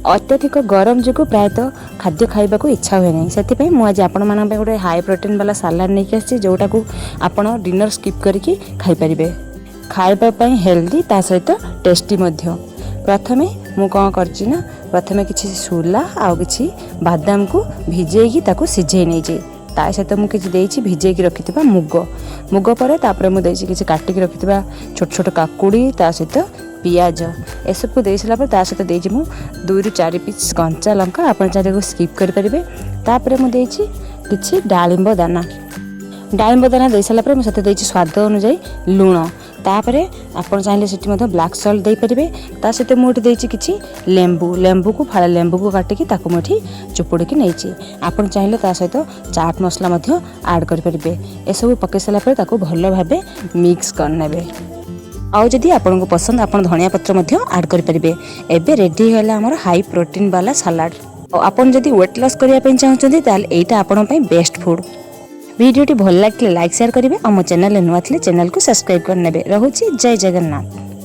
अत्यधिक गरम जो प्रायतः खाद्य खाइबा इच्छा हुए ना से मुझे आपण मान गोटे हाई प्रोटीन वाला सालाड नहीं आसी जोटा को आप डिनर स्किप करके खाईपारे खावाई हेल्दी ता सहित टेस्टी प्रथमे मु कौन करची ना प्रथमे किसी सोला आउ कि बादाम को भिजेकी ताको सिझे नहीं ता सहित मुझे भिजे रखि मुग मुग पर मुझे किसी काटिक रखि छोट छोट काकुड़ी ता सहित पियाज ए सब दे सारा ता सहित देजी मु 2 ରୁ 4 पीस कंचा लंका आप चाहे स्किप करेंगे तापर मुझे किसी डालिंब दाना दे सारा मुझे स्वाद अनुजाई लुण तापर आप चाहिए से ब्लैक सल्ट दे पारे ता सहित मुझे किसी लेंबू को फाड़ा लेंबू को काटिकी मुझे चुपुड़ी नहीं आप चाहिए ता सहित चाट मसला ऐड करेंगे ए सब पकई सारापर भल भाव मिक्स करने आउ जदि आपको पसंद आप धनिया पत्र ऐड करेंगे एबे रेडी है आमर हाई प्रोटीन वाला सालाड आपन जदि वेट लॉस करने चाहते ताल एटा आपण बेस्ट फूड वीडियोटी भल लगे लाइक शेयर करेंगे और मो चैनल नुआ थे चैनल को सब्सक्राइब करने रोचे जय जगन्नाथ।